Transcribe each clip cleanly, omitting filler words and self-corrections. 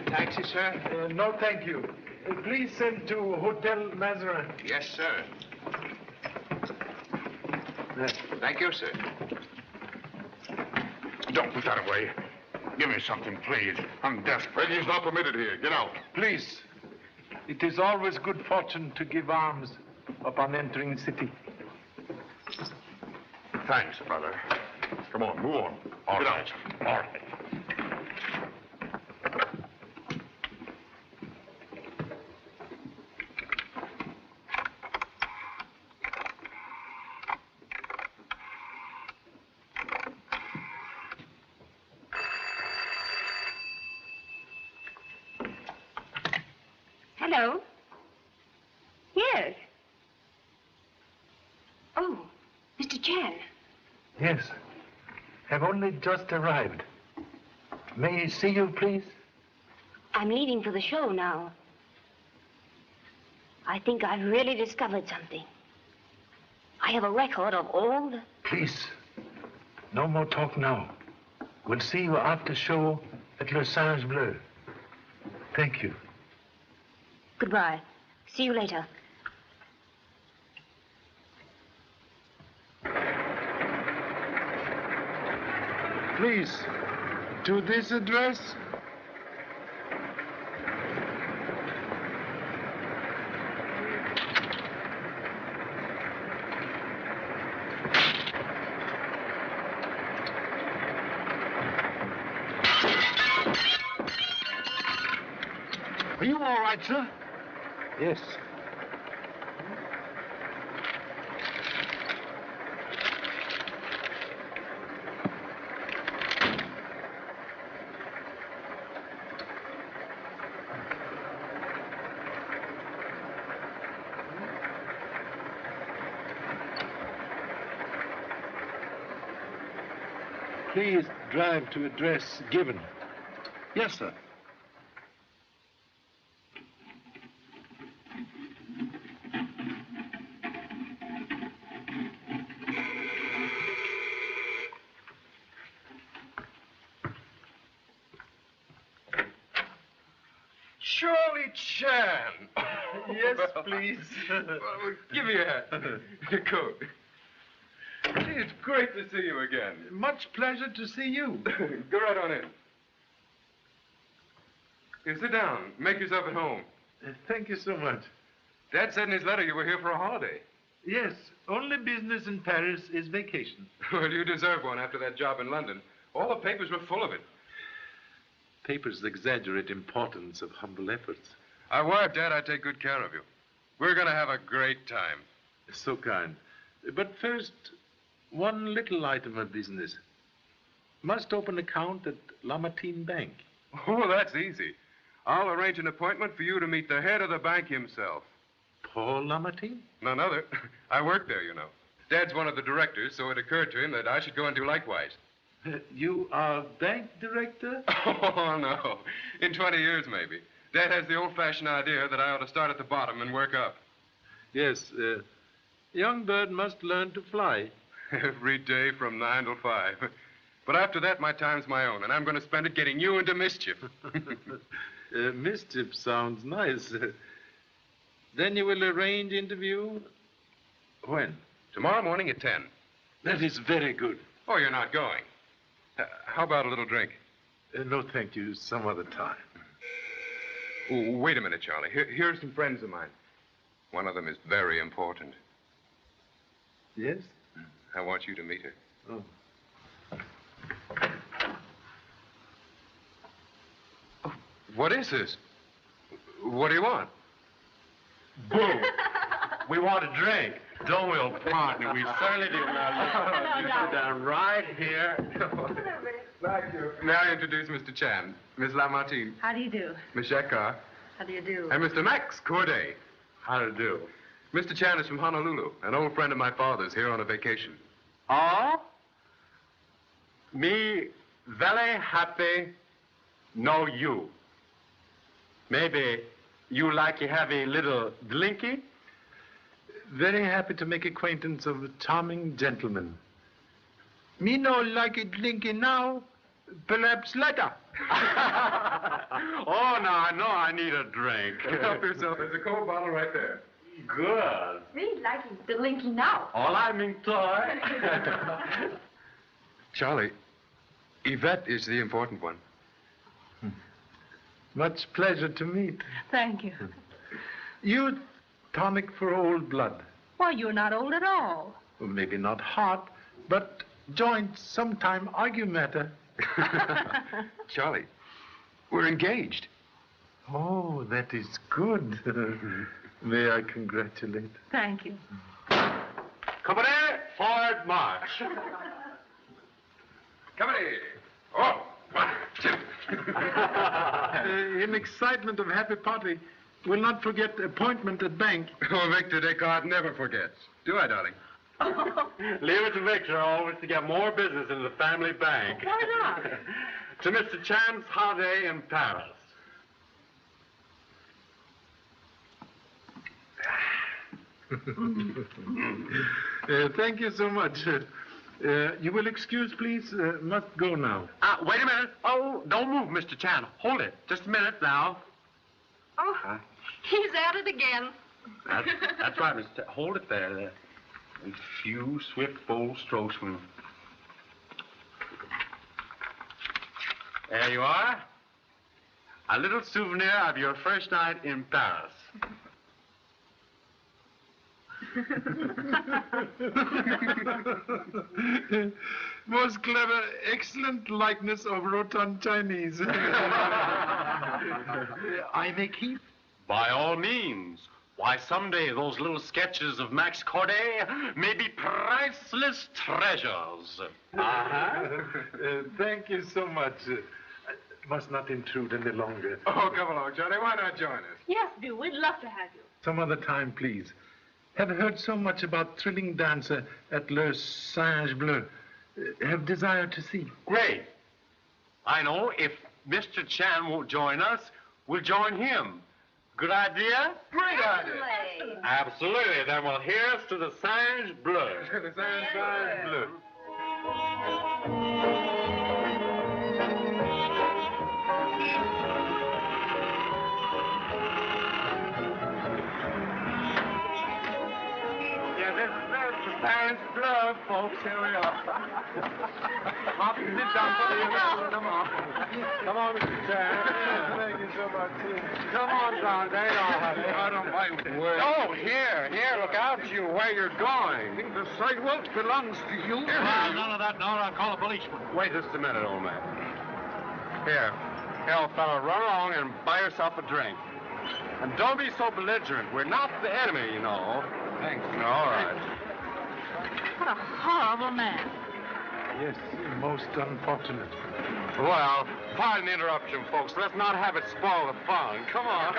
Taxi, sir? No, thank you. Please send to Hotel Mazarin. Yes, sir. Thank you, sir. Don't put that away. Give me something, please. I'm desperate. Begging's not permitted here. Get out. Please. It is always good fortune to give alms upon entering the city. Thanks, brother. Come on, move on. Get out. All right. Hello? Yes. Oh, Mr. Chan. Yes. Have only just arrived. May I see you, please? I'm leaving for the show now. I think I've really discovered something. I have a record of all the... Please, no more talk now. We'll see you after show at Le Singe Bleu. Thank you. Goodbye. See you later. Please, to this address. Are you all right, sir? Yes. Please drive to address given. Yes, sir. Charlie Chan. Yes, please. Give me your hat. Your coat. Gee, it's great to see you again. Much pleasure to see you. Go right on in. Here, sit down. Make yourself at home. Thank you so much. Dad said in his letter you were here for a holiday. Yes, only business in Paris is vacation. Well, you deserve one after that job in London. All the papers were full of it. Papers exaggerate importance of humble efforts. I wired Dad I'd take good care of you. We're going to have a great time. So kind. But first, one little item of business. Must open account at Lamartine Bank. Oh, that's easy. I'll arrange an appointment for you to meet the head of the bank himself. Paul Lamartine? None other. I work there, you know. Dad's one of the directors, so it occurred to him that I should go and do likewise. You are bank director? Oh, no. In 20 years, maybe. Dad has the old-fashioned idea that I ought to start at the bottom and work up. Yes, young bird must learn to fly. Every day from 9 till 5. But after that, my time's my own, and I'm going to spend it getting you into mischief. Mischief sounds nice. Then you will arrange interview? When? Tomorrow morning at 10. That is very good. Oh, you're not going. How about a little drink? No, thank you. Some other time. Ooh, wait a minute, Charlie. Here's some friends of mine. One of them is very important. Yes? I want you to meet her. Oh. Oh, what is this? What do you want? Boo! We want a drink. Don't we, old partner? We certainly do. Now, you sit down right here. Thank you. May I introduce Mr. Chan, Miss Lamartine, How do you do? Miss Shekhar, How do you do? and Mr. Max Corday. How to do? Mr. Chan is from Honolulu, an old friend of my father's here on a vacation. Oh? Me very happy know you. Maybe you like to have a little drinky? Very happy to make acquaintance of a charming gentleman. Me no like it drinking now, perhaps later. Oh, no, I know I need a drink. Help yourself. There's a cold bottle right there. Good. Me liking the linky now. All I mean, toy. Charlie, Yvette is the important one. Much pleasure to meet. Thank you. You tonic for old blood. Why, you're not old at all. Well, maybe not heart, but joints sometime argue matter. Charlie, we're engaged. Oh, that is good. May I congratulate? Thank you. Company, forward march. Company. Oh, 1, 2. In excitement of happy party, we'll not forget appointment at bank. Oh, Victor Descartes never forgets. Do I, darling? Leave it to Victor always to get more business in the family bank. Why not? To Mr. Chan's holiday in Paris. Thank you so much. You will excuse, please. Must go now. Wait a minute. Oh, don't move, Mr. Chan. Hold it. Just a minute now. Oh, he's at it again. That's right, Mr. Chan. Hold it there. A few swift, bold strokes from... There you are. A little souvenir of your first night in Paris. Most clever, excellent likeness of rotund Chinese. I may keep? By all means. Why, someday those little sketches of Max Corday may be priceless treasures. Thank you so much. I must not intrude any longer. Oh, come along, Charlie. Why not join us? Yes, do. We'd love to have you. Some other time, please. Have heard so much about thrilling dancer at Le Singe Bleu. Have desire to see. Great. I know if Mr. Chan won't join us, we'll join him. Good idea? Great idea. Absolutely. Then we'll hear us to the Singe Bleu. The Singe Bleu. Singe Bleu, folks. Here we are. Hop and sit down. Come on. Come on, Mr. Chan. Thank you so much. Come on, Don. There you are. I don't mind words. Oh, here. Look out, you, where you're going. The sidewalk belongs to you. None of that. No, I'll call a policeman. Wait just a minute, old man. Here, old fella, run along and buy yourself a drink. And don't be so belligerent. We're not the enemy, you know. Thanks. All right. What a horrible man. Yes, most unfortunate. Well, pardon the interruption, folks. Let's not have it spoil the fun. Come on.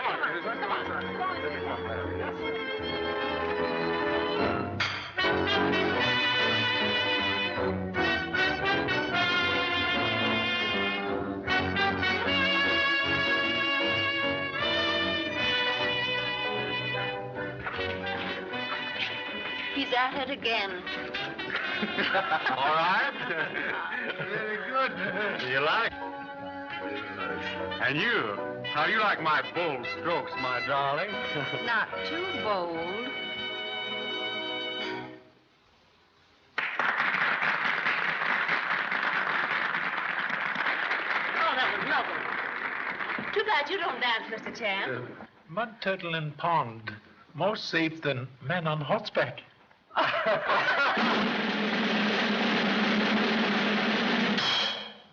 He's at it again. All right. Very good. You like? And you? How do you like my bold strokes, my darling? Not too bold. Oh, that was lovely. Too bad you don't dance, Mr. Chan. Mud turtle in pond. More safe than men on horseback.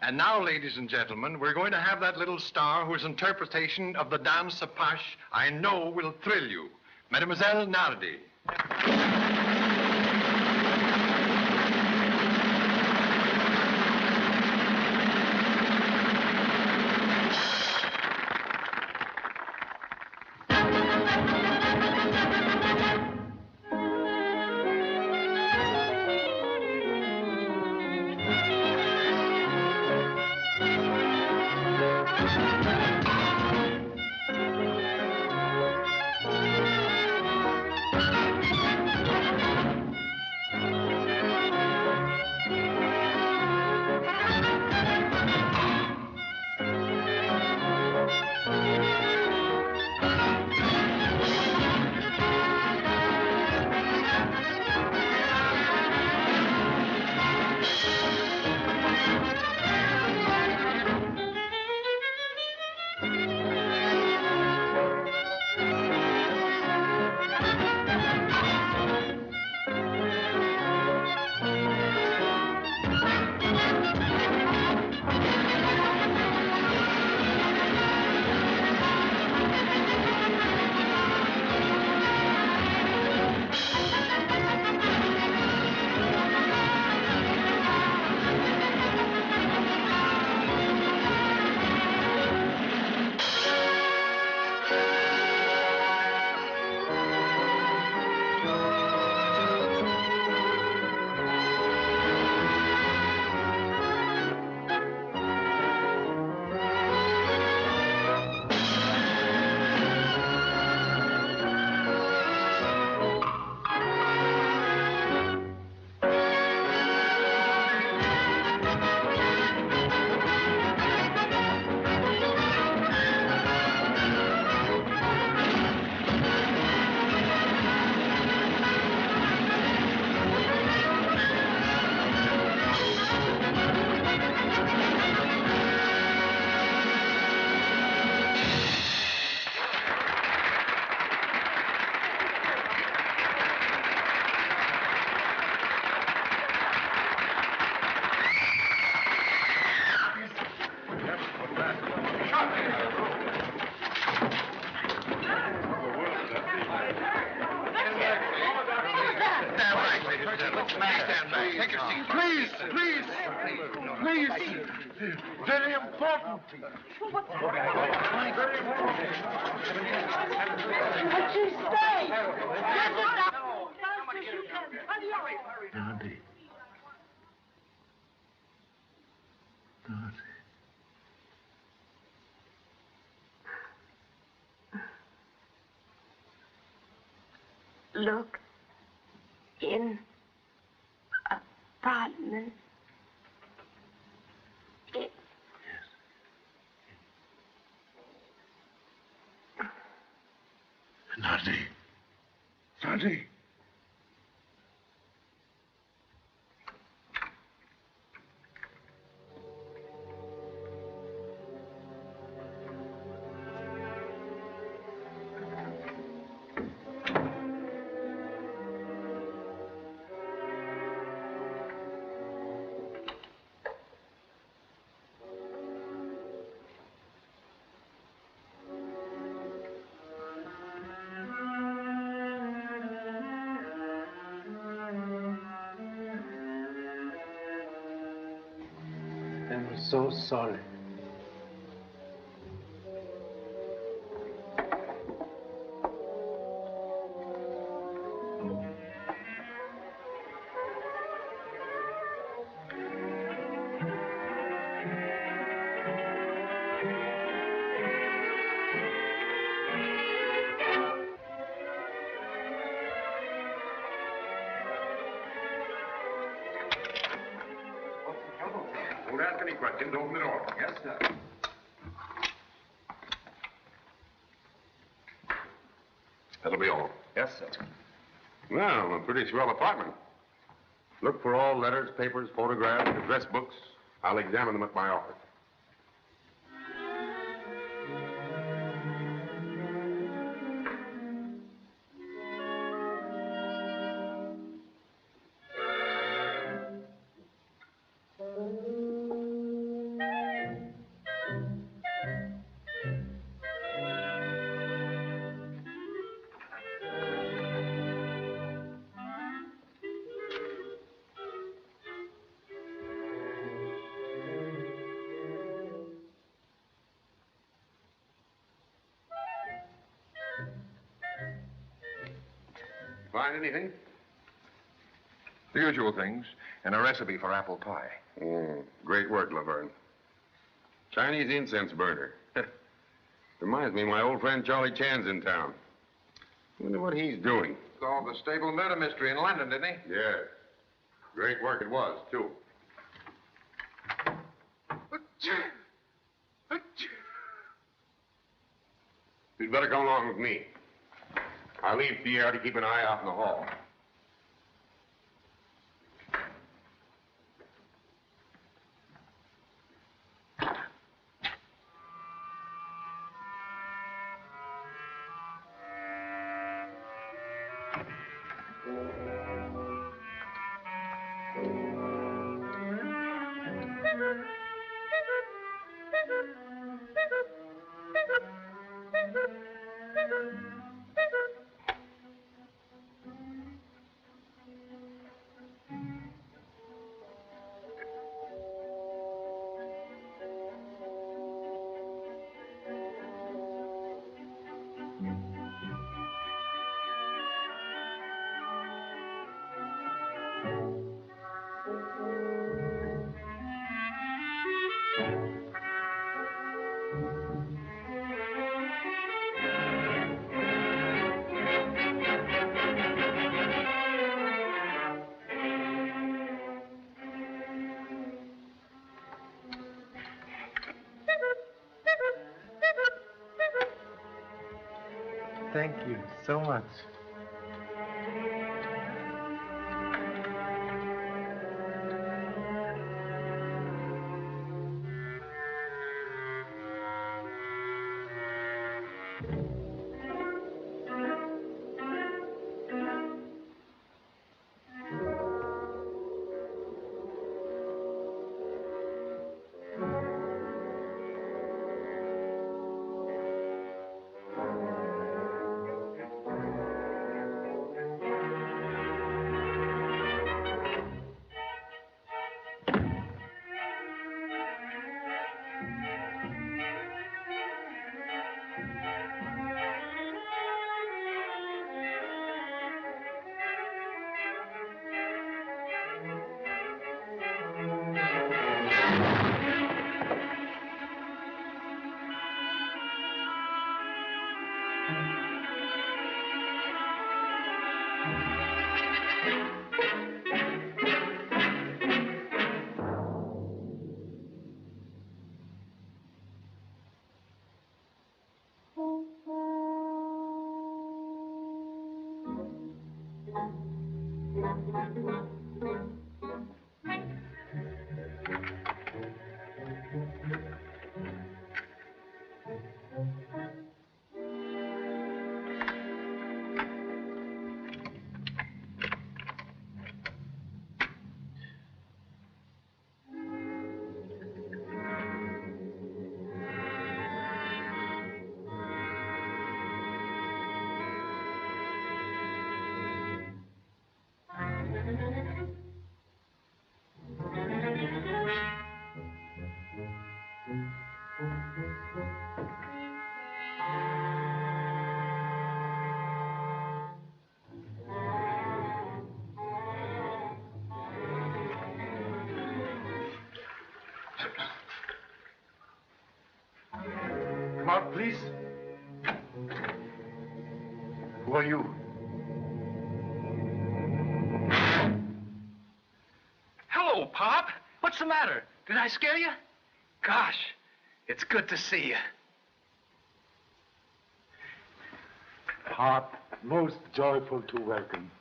And now, ladies and gentlemen, we're going to have that little star whose interpretation of the dance Apache I know will thrill you. Mademoiselle Nardi. Please, please, please. Very important. Very important. What'd you say? Nardi. Nardi. Look in apartment. Nardi. Nardi. I'm so sorry. Don't ask any questions. Open the door. Yes, sir. That'll be all. Yes, sir. Well, a pretty swell apartment. Look for all letters, papers, photographs, address books. I'll examine them at my office. Find anything? The usual things, and a recipe for apple pie. Great work, Laverne. Chinese incense burner. Reminds me, my old friend Charlie Chan's in town. Wonder what he's doing. Solved the stable murder mystery in London, didn't he? Yeah. Great work it was, too. You'd better come along with me. I'll leave Pierre to keep an eye out in the hall. Thank you so much. Come out, please. Who are you? Hello, Pop. What's the matter? Did I scare you? Gosh, it's good to see you. Heart most joyful to welcome.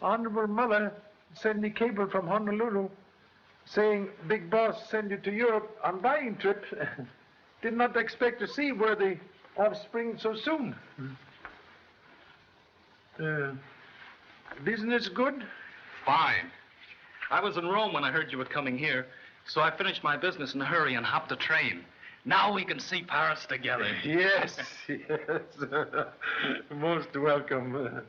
Honorable Mother sent me cable from Honolulu saying big boss send you to Europe on buying trip. Did not expect to see worthy offspring so soon. Business good? Fine. I was in Rome when I heard you were coming here, so I finished my business in a hurry and hopped a train. Now we can see Paris together. Yes, yes. Most welcome.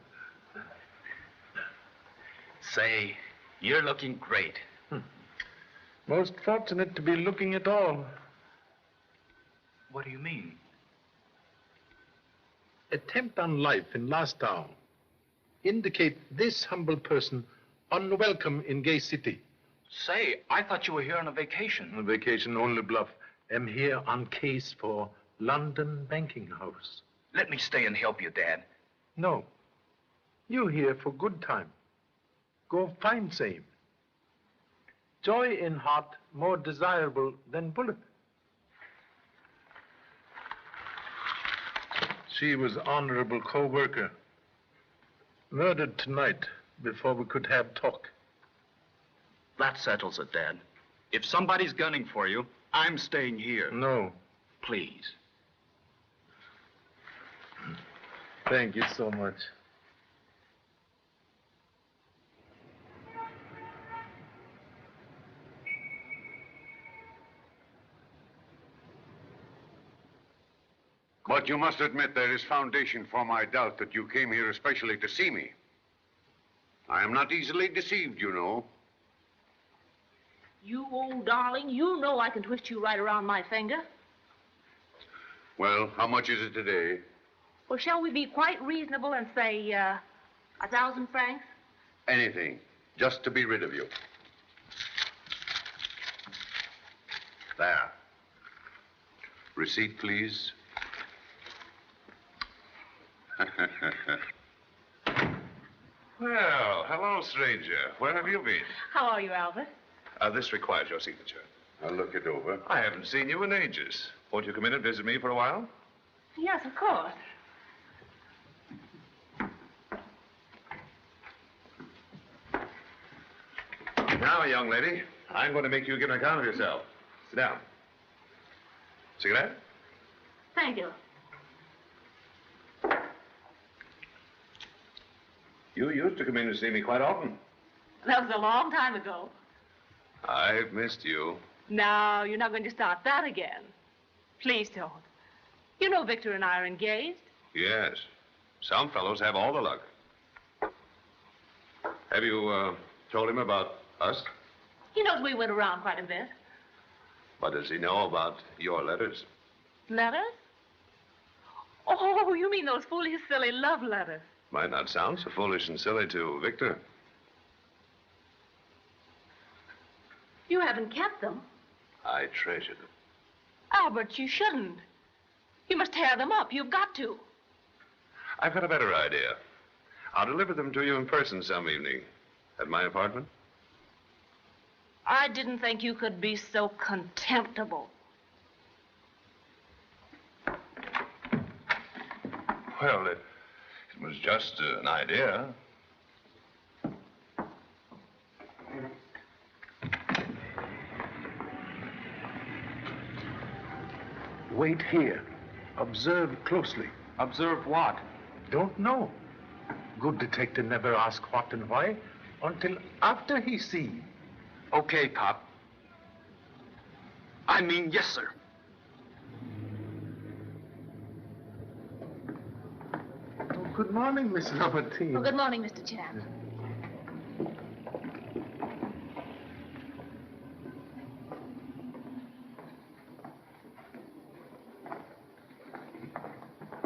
Say, you're looking great. Most fortunate to be looking at all. What do you mean? Attempt on life in last hour. Indicate this humble person unwelcome in gay city. Say, I thought you were here on a vacation. A vacation only bluff. Am here on case for London banking house. Let me stay and help you, Dad. No. You here for good time. Go find same. Joy in heart more desirable than bullet. She was honorable co-worker. Murdered tonight before we could have talk. That settles it, Dad. If somebody's gunning for you, I'm staying here. No. Please. Thank you so much. But you must admit there is foundation for my doubt that you came here especially to see me. I am not easily deceived, you know. You old darling, you know I can twist you right around my finger. Well, how much is it today? Well, shall we be quite reasonable and say, 1,000 francs? Anything, just to be rid of you. There. Receipt, please. Well, hello, stranger. Where have you been? How are you, Albert? This requires your signature. I'll look it over. I haven't seen you in ages. Won't you come in and visit me for a while? Yes, of course. Now, young lady, I'm going to make you give an account of yourself. Sit down. Cigarette? Thank you. You used to come in and see me quite often. That was a long time ago. I've missed you. No, you're not going to start that again. Please don't. You know Victor and I are engaged. Yes. Some fellows have all the luck. Have you told him about us? He knows we went around quite a bit. What does he know about your letters? Letters? Oh, you mean those foolish, silly love letters. Might not sound so foolish and silly to Victor. You haven't kept them. I treasure them. Albert, you shouldn't. You must tear them up. You've got to. I've got a better idea. I'll deliver them to you in person some evening. At my apartment? I didn't think you could be so contemptible. Well, it was just an idea. Wait here. Observe closely. Observe what? Don't know. Good detective never ask what and why until after he see. Okay, Pop. I mean, yes, sir. Oh, good morning, Miss Lamartine. Oh, good morning, Mr. Chan.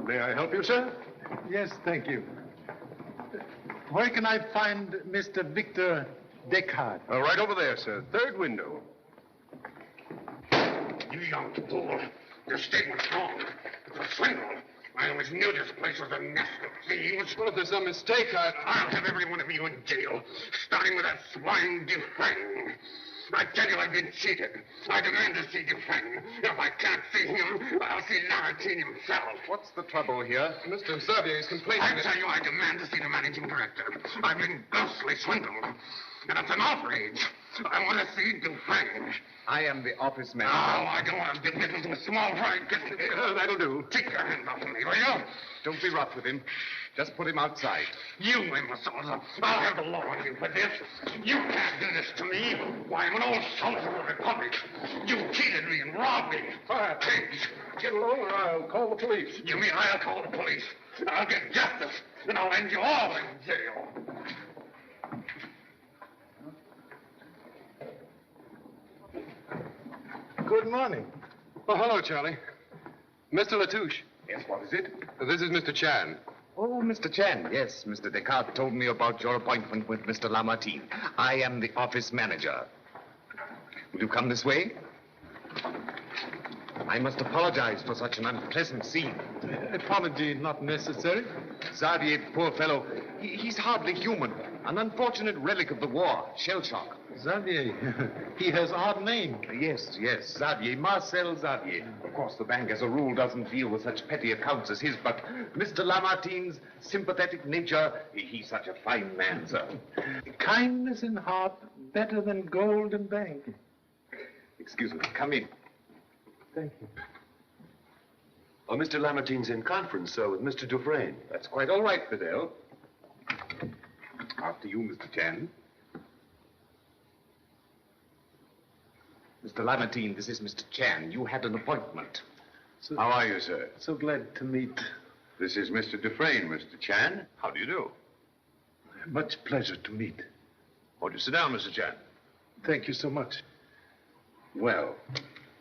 May I help you, sir? Yes, thank you. Where can I find Mr. Victor Descartes? Right over there, sir. Third window. You young fool. Your statement's wrong. It's a swindle. I always knew this place was a nest of thieves. Well, if there's some mistake, I'll have every one of you in jail, starting with that swine Dufresne. I tell you, I've been cheated. I demand to see Dufresne. If I can't see him, I'll see Lamartine himself. What's the trouble here? Mr. Xavier is complaining I tell you, I demand to see the managing director. I've been grossly swindled, and it's an outrage. I want to see Dufresne. I am the office manager. Oh, I don't want to get into a small fight. That'll do. Take your hand off of me, will you? Don't be rough with him. Just put him outside. You imbeciles. I'll have the law on you for this. You can't do this to me. Why, I'm an old soldier of the Republic. You cheated me and robbed me. Fire. Pigs. Get along or I'll call the police. You mean I'll call the police? I'll get justice, and I'll end you all in jail. Good morning. Oh, hello, Charlie. Mr. Latouche. Yes, what is it? This is Mr. Chan. Oh, Mr. Chan. Yes, Mr. Descartes told me about your appointment with Mr. Lamartine. I am the office manager. Will you come this way? I must apologize for such an unpleasant scene. Apology not necessary. Xavier, poor fellow, he's hardly human. An unfortunate relic of the war, shell shock. Xavier, he has odd name. Yes, Xavier, Marcel Xavier. Of course, the bank as a rule doesn't deal with such petty accounts as his, but Mr. Lamartine's sympathetic nature, he's such a fine man, sir. Kindness in heart better than gold in bank. Excuse me, come in. Thank you. Oh, Mr. Lamartine's in conference, sir, with Mr. Dufresne. That's quite all right, Fidel. After you, Mr. Chan. Mr. Lamartine, this is Mr. Chan. You had an appointment. How are you, sir? So glad to meet. This is Mr. Dufresne, Mr. Chan. How do you do? Much pleasure to meet. Won't you sit down, Mr. Chan? Thank you so much. Well,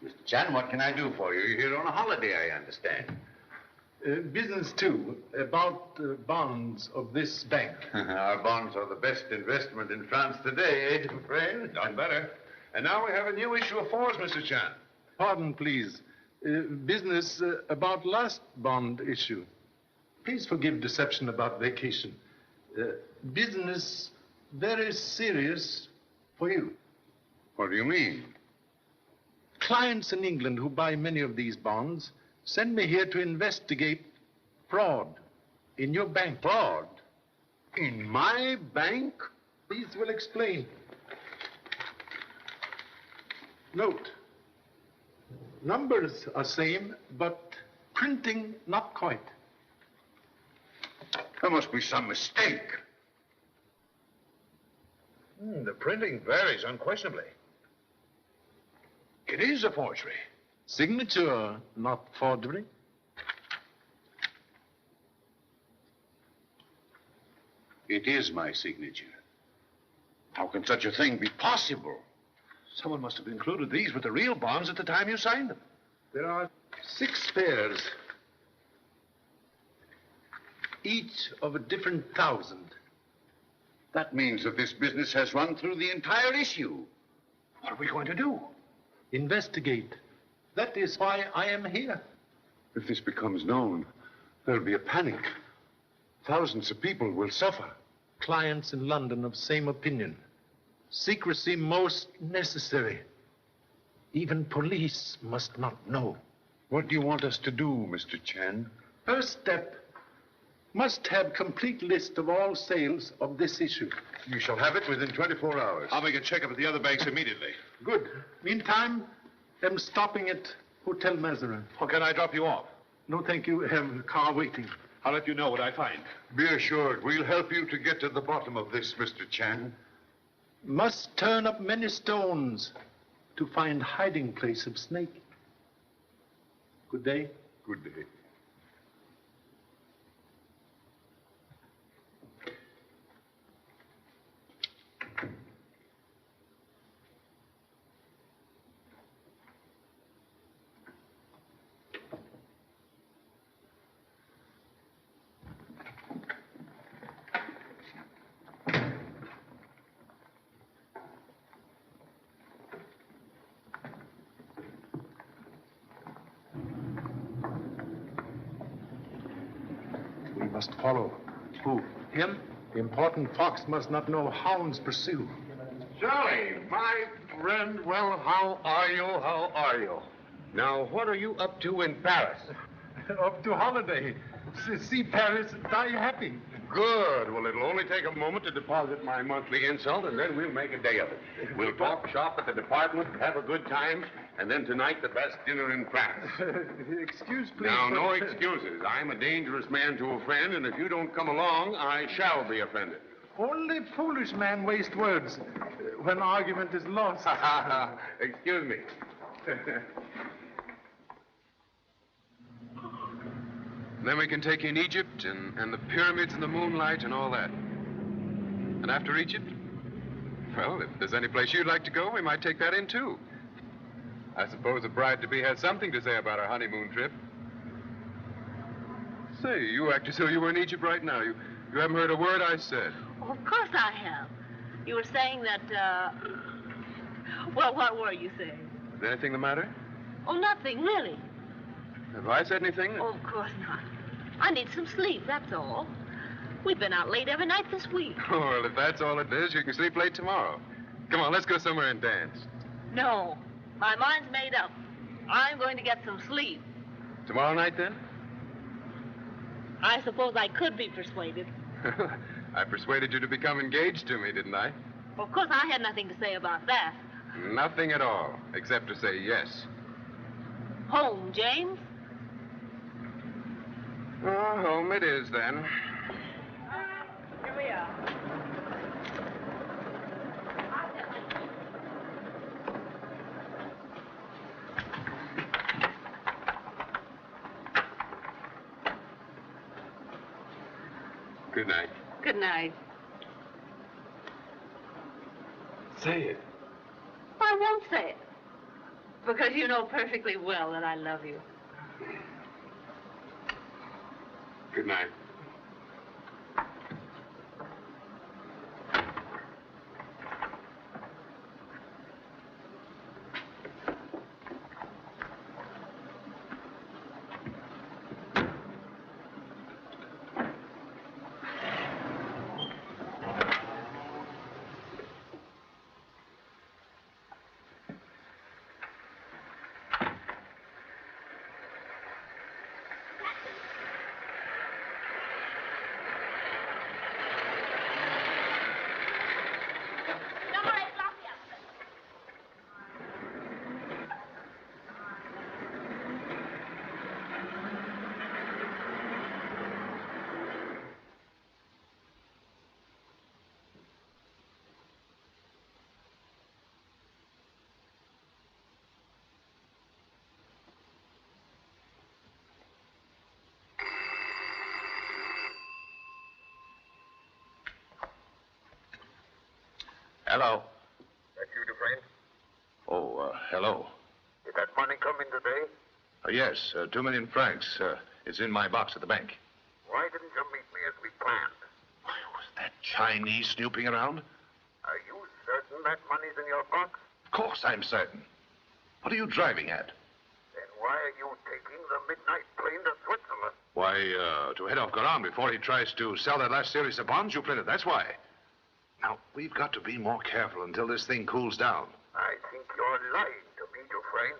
Mr. Chan, what can I do for you? You're here on a holiday, I understand. Business, too, about bonds of this bank. Our bonds are the best investment in France today, eh, Dufresne? Done better. And now we have a new issue of fours, Mr. Chan. Pardon, please. Business about last bond issue. Please forgive deception about vacation. Business very serious for you. What do you mean? Clients in England who buy many of these bonds send me here to investigate fraud in your bank. Fraud? In my bank? These will explain. Note, numbers are same, but printing not quite. There must be some mistake. The printing varies unquestionably. It is a forgery. Signature, not forgery. It is my signature. How can such a thing be possible? Someone must have included these with the real bonds at the time you signed them. There are 6 pairs, each of a different 1,000. That means that this business has run through the entire issue. What are we going to do? Investigate. That is why I am here. If this becomes known, there'll be a panic. Thousands of people will suffer. Clients in London of same opinion. Secrecy most necessary. Even police must not know. What do you want us to do, Mr. Chan? First step, must have complete list of all sales of this issue. You shall have it within 24 hours. I'll make a checkup at the other banks immediately. Good. Meantime, I'm stopping at Hotel Mazarin. Or can I drop you off? No, thank you. I have a car waiting. I'll let you know what I find. Be assured, we'll help you to get to the bottom of this, Mr. Chan. Must turn up many stones to find hiding place of snake. Good day. Good day. must follow. Who? Him? The important fox must not know hounds pursue. Charlie, my friend, well, how are you? How are you? Now, what are you up to in Paris? Up to holiday. See Paris, die happy. Good. Well, it'll only take a moment to deposit my monthly insult, and then we'll make a day of it. We'll talk shop at the department, have a good time, and then tonight the best dinner in France. Excuse, please. Now, no excuses. I'm a dangerous man to a friend, and if you don't come along, I shall be offended. Only foolish man waste words when argument is lost. Excuse me. Then we can take in Egypt and the pyramids and the moonlight and all that. And after Egypt, well, if there's any place you'd like to go, we might take that in, too. I suppose the bride-to-be has something to say about our honeymoon trip. Say, you act as though you were in Egypt right now. You haven't heard a word I said. Oh, of course I have. You were saying that, well, what were you saying? Is anything the matter? Oh, nothing, really. Have I said anything? Oh, of course not. I need some sleep, that's all. We've been out late every night this week. Oh, well, if that's all it is, you can sleep late tomorrow. Come on, let's go somewhere and dance. No, my mind's made up. I'm going to get some sleep. Tomorrow night, then? I suppose I could be persuaded. I persuaded you to become engaged to me, didn't I? Of course, I had nothing to say about that. Nothing at all, except to say yes. Home, James? Oh, home it is, then. Here we are. Good night. Good night. Say it. I won't say it. Because you know perfectly well that I love you. Good night. Hello. That you, Dufresne? Oh, hello. Did that money come in today? Yes, 2 million francs. It's in my box at the bank. Why didn't you meet me as we planned? Was that Chinese snooping around? Are you certain that money's in your box? Of course I'm certain. What are you driving at? Then why are you taking the midnight plane to Switzerland? Why, to head off Garan before he tries to sell that last series of bonds you printed. That's why. Now, we've got to be more careful until this thing cools down. I think you're lying to me, Dufresne.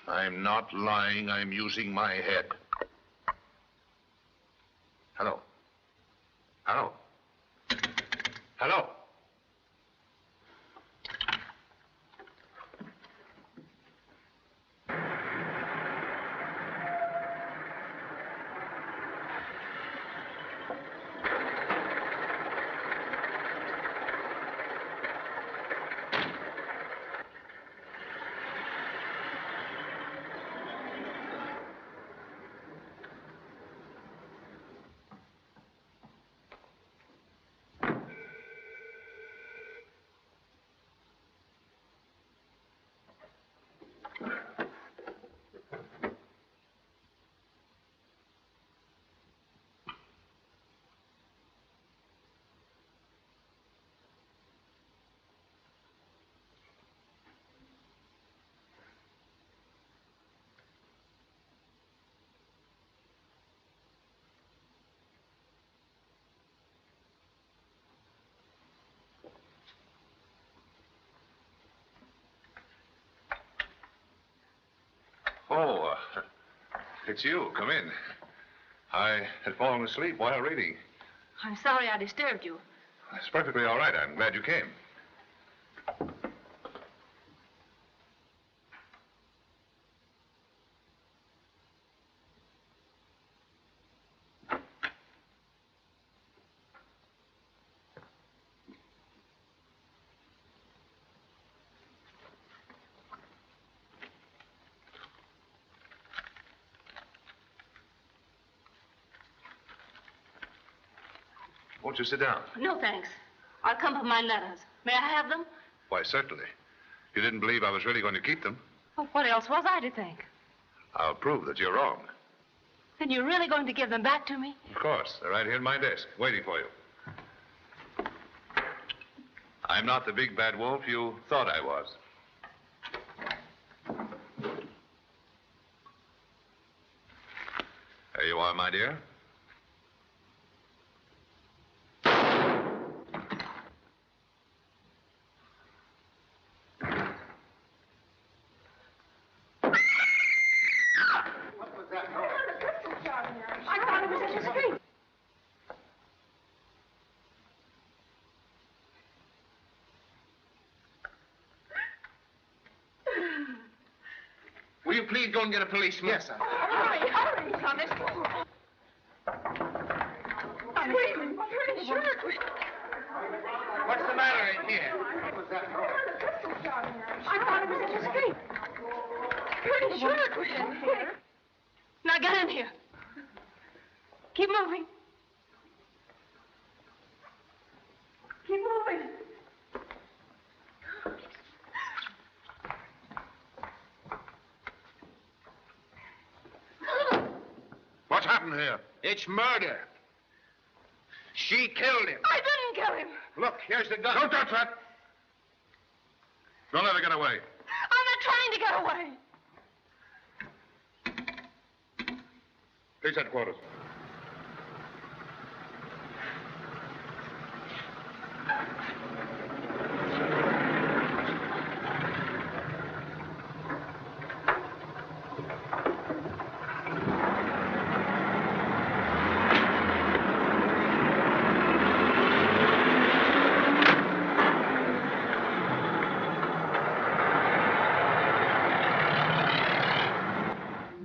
I'm not lying. I'm using my head. Hello. Hello. Hello. it's you. Come in. I had fallen asleep while reading. I'm sorry I disturbed you. It's perfectly all right. I'm glad you came. Won't you sit down? No, thanks. I'll come for my letters. May I have them? Why, certainly. You didn't believe I was really going to keep them. Well, what else was I to think? I'll prove that you're wrong. Then you're really going to give them back to me? Of course. They're right here in my desk, waiting for you. I'm not the big bad wolf you thought I was. There you are, my dear. Will you please go and get a policeman? Yes, sir. Hurry, hurry, Thomas. I'm screaming. Hurry, sure. What's the matter in here? I thought it was in the street. Pretty sure it was in here. Now get in here. Keep moving. Keep moving. What's happened here? It's murder. She killed him. I didn't kill him. Look, here's the gun. Don't touch that! Don't let her get away. I'm not trying to get away. Police headquarters.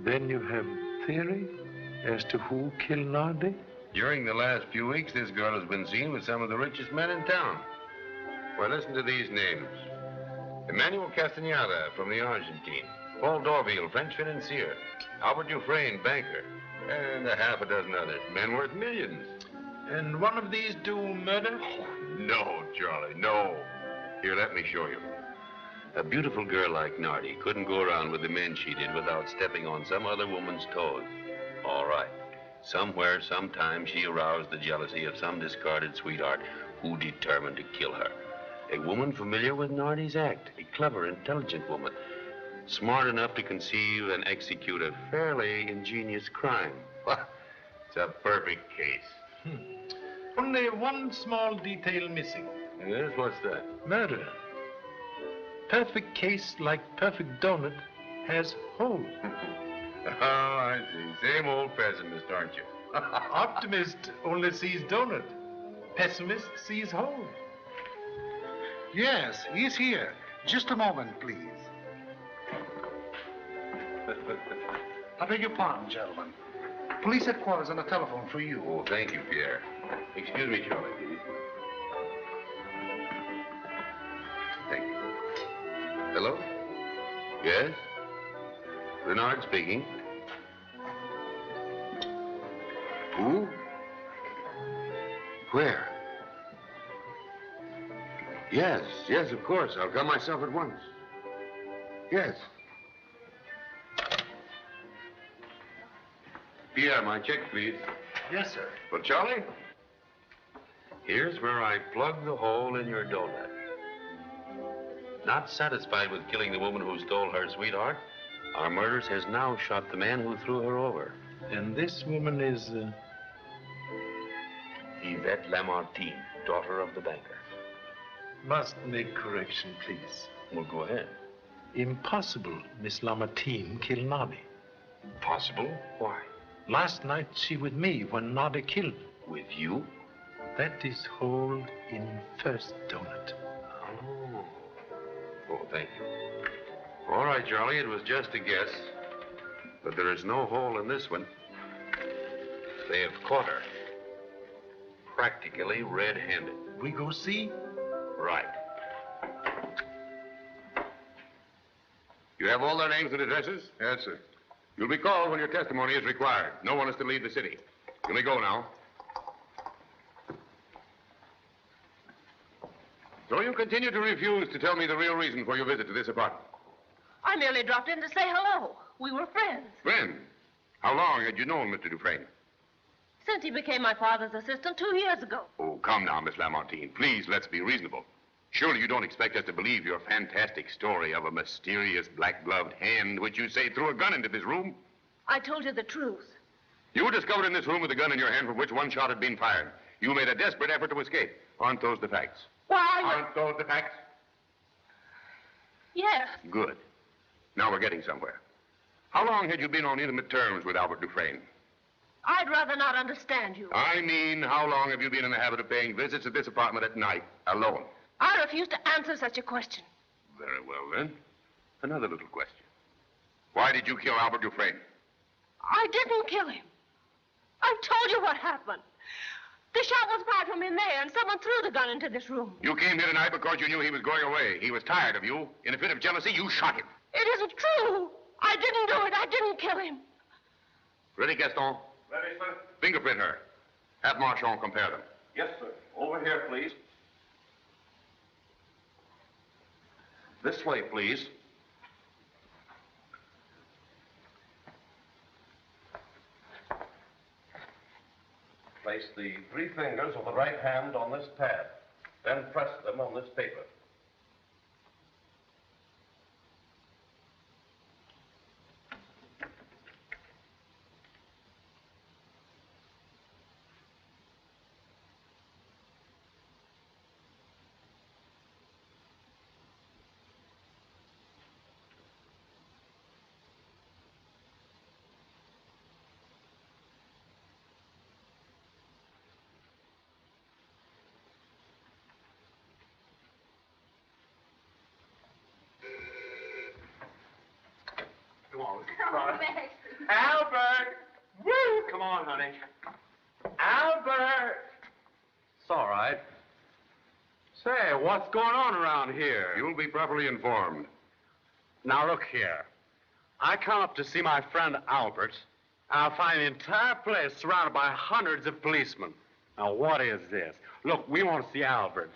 Then you have theory as to who killed Nardi? During the last few weeks, this girl has been seen with some of the richest men in town. Well, listen to these names. Emmanuel Castaneda from the Argentine. Paul Dorville, French financier. Albert Dufresne, banker. And a half a dozen others. Men worth millions. And one of these do murder? Oh, no, Charlie, no. Here, let me show you. A beautiful girl like Nardi couldn't go around with the men she did without stepping on some other woman's toes. All right. Somewhere, sometime, she aroused the jealousy of some discarded sweetheart who determined to kill her. A woman familiar with Nardi's act. A clever, intelligent woman. Smart enough to conceive and execute a fairly ingenious crime. It's a perfect case. Only one small detail missing. Yes, what's that? Murder. Perfect case like perfect donut has hole. Oh, I see. Same old pessimist, aren't you? Optimist only sees donut. Pessimist sees hole. Yes, he's here. Just a moment, please. I beg your pardon, gentlemen. Police headquarters on the telephone for you. Oh, thank you, Pierre. Excuse me, Charlie, please. Thank you. Hello? Yes? Renard speaking. Who? Where? Yes, yes, of course. I'll come myself at once. Yes. Pierre, my check, please. Yes, sir. Well, Charlie, here's where I plug the hole in your donut. Not satisfied with killing the woman who stole her sweetheart, our murderers has now shot the man who threw her over. And this woman is... Yvette Lamartine, daughter of the banker. Must make correction, please. Well, go ahead. Impossible Miss Lamartine killed Nardi. Possible? Why? Last night she with me when Nardi killed. With you? That is hole in first donut. Oh. Oh, thank you. All right, Charlie, it was just a guess. But there is no hole in this one. They have caught her. Practically red-handed. We go see? Right. You have all their names and addresses? Yes, sir. You'll be called when your testimony is required. No one is to leave the city. You may go now. So you continue to refuse to tell me the real reason for your visit to this apartment? I merely dropped in to say hello. We were friends. Friend? How long had you known Mr. Dufresne? Since he became my father's assistant 2 years ago. Oh, come now, Miss Lamartine. Please, let's be reasonable. Surely you don't expect us to believe your fantastic story of a mysterious black-gloved hand which you say threw a gun into this room? I told you the truth. You were discovered in this room with a gun in your hand from which one shot had been fired. You made a desperate effort to escape. Aren't those the facts? Why? Aren't those the facts? Yes. Good. Now we're getting somewhere. How long had you been on intimate terms with Albert Dufresne? I'd rather not understand you. I mean, how long have you been in the habit of paying visits at this apartment at night, alone? I refuse to answer such a question. Very well, then. Another little question. Why did you kill Albert Dufresne? I didn't kill him. I've told you what happened. The shot was fired from in there, and someone threw the gun into this room. You came here tonight because you knew he was going away. He was tired of you. In a fit of jealousy, you shot him. It isn't true. I didn't do it. I didn't kill him. Ready, Gaston? Ready, sir? Fingerprint her. Have Marchand compare them. Yes, sir. Over here, please. This way, please. Place the 3 fingers of the right hand on this pad. Then press them on this paper. Albert! Woo! Come on, honey. Albert! It's all right. Say, what's going on around here? You'll be properly informed. Now, look here. I come up to see my friend Albert, and I find the entire place surrounded by hundreds of policemen. Now, what is this? Look, we want to see Albert.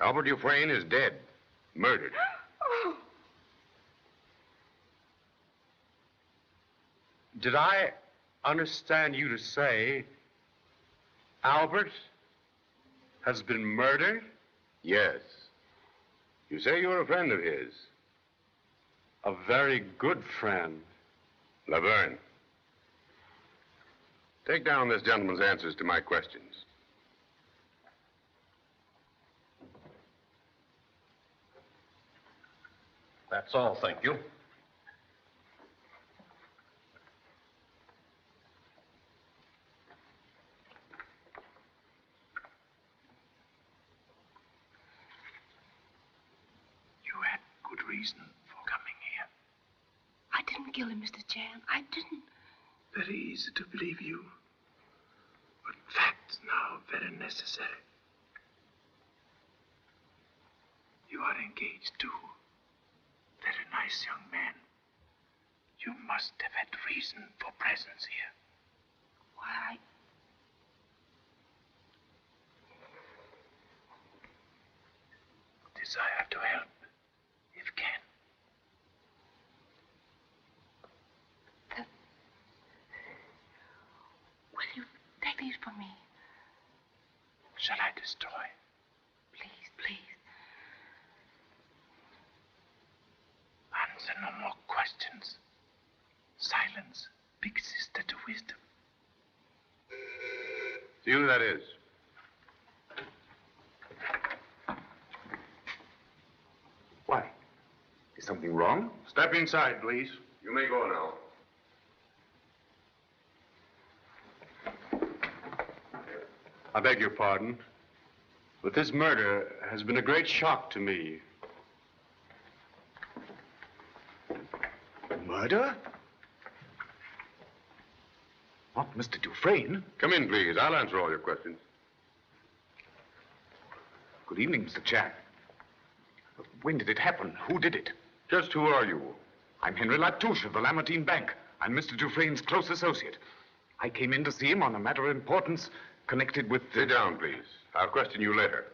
Albert Dufresne is dead. Murdered. Did I understand you to say Albert has been murdered? Yes. You say you're a friend of his. A very good friend. Laverne. Take down this gentleman's answers to my questions. That's all, thank you. Reason for coming here. I didn't kill him, Mr. Chan. I didn't. Very easy to believe you. But facts now very necessary. You are engaged too. Very nice young man. You must have had reason for presence here. Why, Desire to help. If can. Will you take these from me? Shall I destroy? Please, please. Answer no more questions. Silence, big sister to wisdom. You, that is. Why? Is something wrong? Step inside, please. You may go now. I beg your pardon, but this murder has been a great shock to me. Murder? Not Mr. Dufresne. Come in, please. I'll answer all your questions. Good evening, Mr. Chan. When did it happen? Who did it? Just who are you? I'm Henry Latouche of the Lamartine Bank. I'm Mr. Dufresne's close associate. I came in to see him on a matter of importance connected with... Sit down, please. I'll question you later.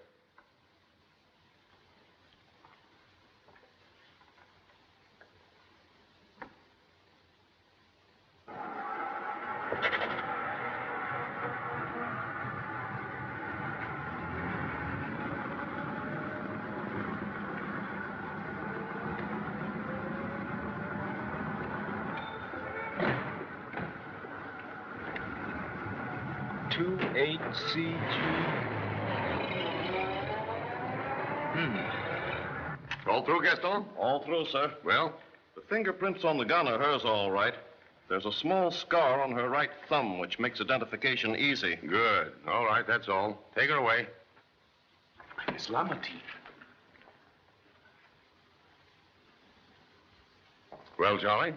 All through, Gaston? All through, sir. Well? The fingerprints on the gun are hers, all right. There's a small scar on her right thumb, which makes identification easy. Good. All right, that's all. Take her away. Miss Lamartine. Well, Charlie?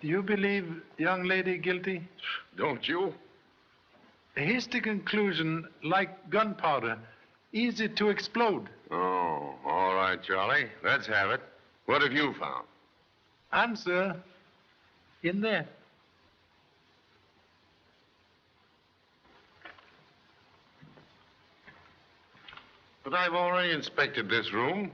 Do you believe young lady guilty? Don't you? A hasty conclusion, like gunpowder, easy to explode. Oh, all right, Charlie. Let's have it. What have you found? Answer in there. But I've already inspected this room.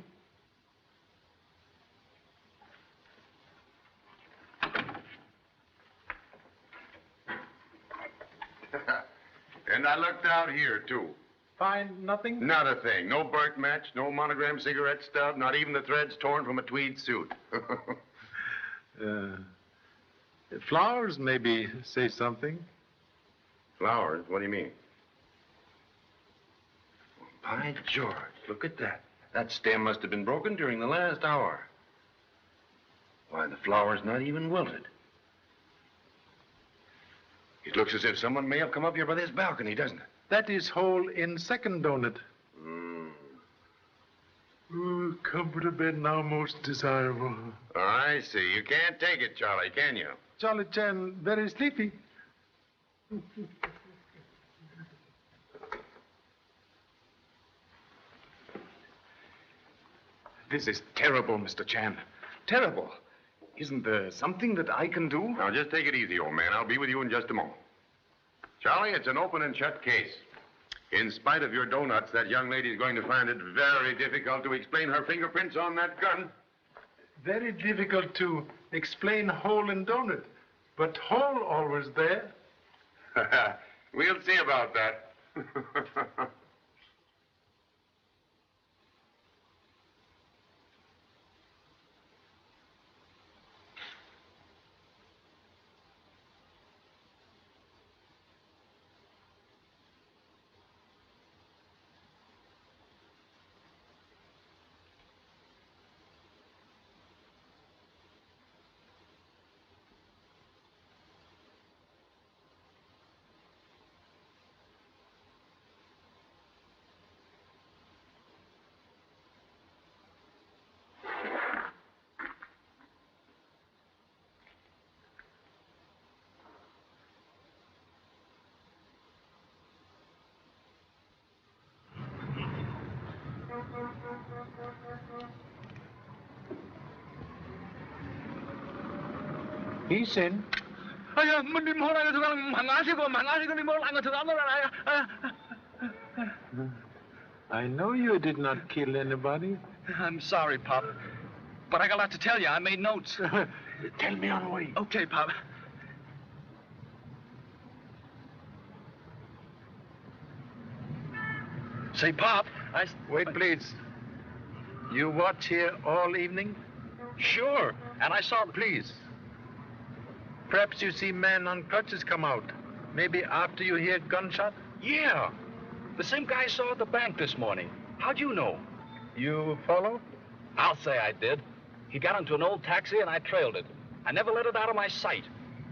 And I looked out here, too. Find nothing? Not a thing. No burnt match, no monogram cigarette stub, not even the threads torn from a tweed suit. Flowers maybe say something. Flowers? What do you mean? By George, look at that. That stem must have been broken during the last hour. Why, the flower's not even wilted. It looks as if someone may have come up here by this balcony, doesn't it? That is hole in second donut. Ooh, come to bed now, most desirable. I see. You can't take it, Charlie, can you? Charlie Chan, very sleepy. This is terrible, Mr. Chan. Terrible. Isn't there something that I can do? Now, just take it easy, old man. I'll be with you in just a moment. Charlie, it's an open and shut case. In spite of your donuts, that young lady's going to find it very difficult to explain her fingerprints on that gun. Very difficult to explain hole in donut, but hole always there. We'll see about that. He's in. I know you did not kill anybody. I'm sorry, Pop. But I got a lot to tell you. I made notes. Tell me on the way. Okay, Pop. Say, Pop, Wait, please. You watch here all evening? Sure. And I saw... Please. Perhaps you see man on crutches come out. Maybe after you hear gunshot? Yeah. The same guy I saw at the bank this morning. How'd you know? You follow? I'll say I did. He got into an old taxi and I trailed it. I never let it out of my sight.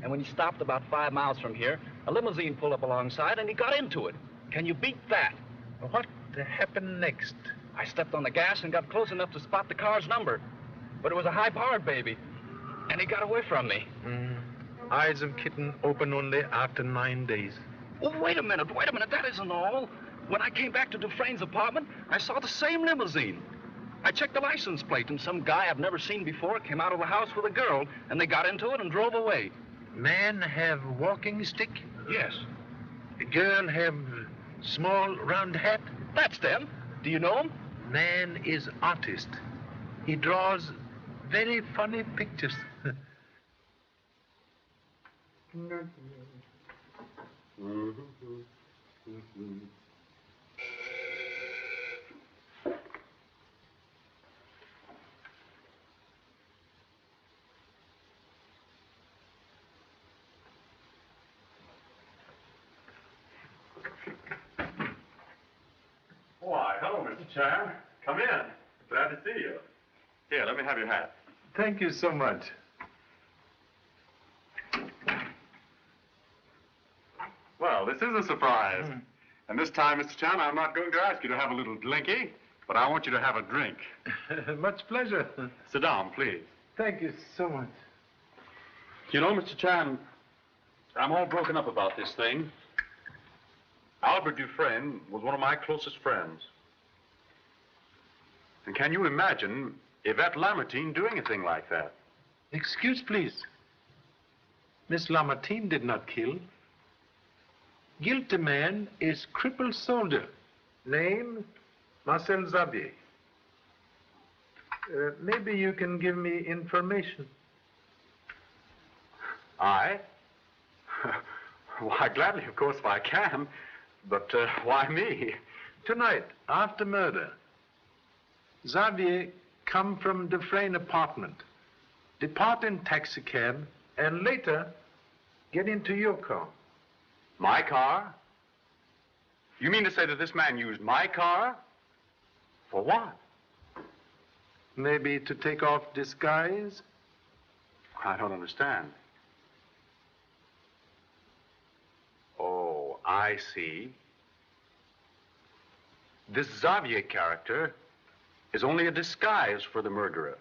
And when he stopped about 5 miles from here, a limousine pulled up alongside and he got into it. Can you beat that? What happened next? I stepped on the gas and got close enough to spot the car's number. But it was a high-powered baby. And he got away from me. Eyes of kitten open only after 9 days. Oh, wait a minute. That isn't all. When I came back to Dufresne's apartment, I saw the same limousine. I checked the license plate, and some guy I've never seen before came out of the house with a girl, and they got into it and drove away. Man have walking stick? Yes. Girl have small round hat? That's them. Do you know him? Man is artist. He draws very funny pictures. Why, hello, Mr. Chan. Come in. Glad to see you. Here, let me have your hat. Thank you so much. Well, this is a surprise. And this time, Mr. Chan, I'm not going to ask you to have a little dlinky, but I want you to have a drink. Much pleasure. Sit down, please. Thank you so much. You know, Mr. Chan, I'm all broken up about this thing. Albert Dufresne was one of my closest friends. And can you imagine Yvette Lamartine doing a thing like that? Excuse, please. Miss Lamartine did not kill. Guilty man is crippled soldier. Name, Marcel Xavier. Maybe you can give me information. I? Why, gladly, of course, if I can. But why me? Tonight, after murder, Xavier come from Dufresne apartment, depart in taxicab, and later get into your car. My car? You mean to say that this man used my car? For what? Maybe to take off disguise? I don't understand. Oh, I see. This Xavier character is only a disguise for the murderer.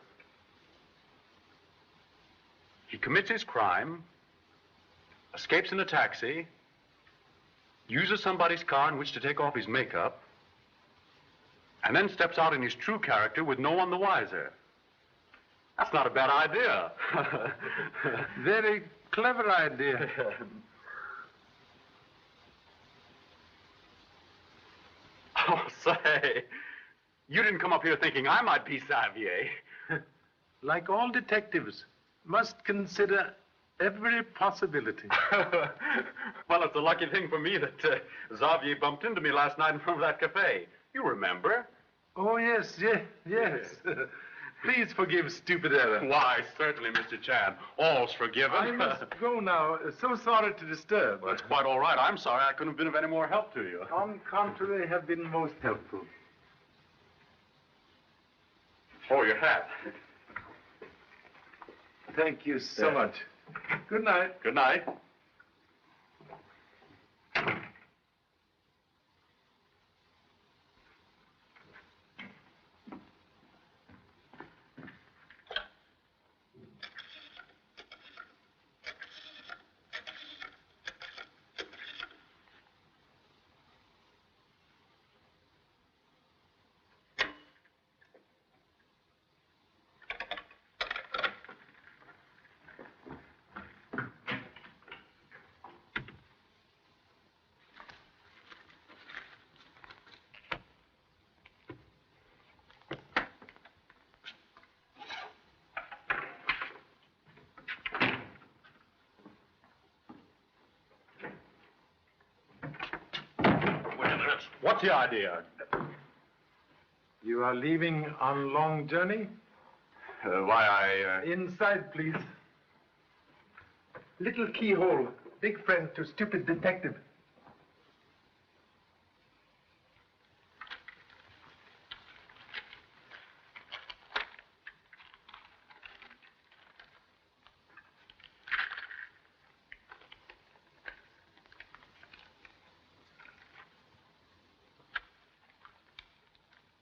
He commits his crime, escapes in a taxi, uses somebody's car in which to take off his makeup, and then steps out in his true character with no one the wiser. That's not a bad idea. Very clever idea. Oh, say, you didn't come up here thinking I might be Xavier. Like all detectives, must consider every possibility. Well, it's a lucky thing for me that Xavier bumped into me last night in front of that cafe. You remember? Oh, yes. Please forgive stupid error. Why, certainly, Mr. Chan. All's forgiven. I must go now. So sorry to disturb. Well, that's quite all right. I'm sorry I couldn't have been of any more help to you. On contrary, have been most helpful. Oh, your hat. Thank you so much. Good night. Good night. What's the idea? You are leaving on long journey? Inside, please. Little keyhole. Big friend to stupid detective.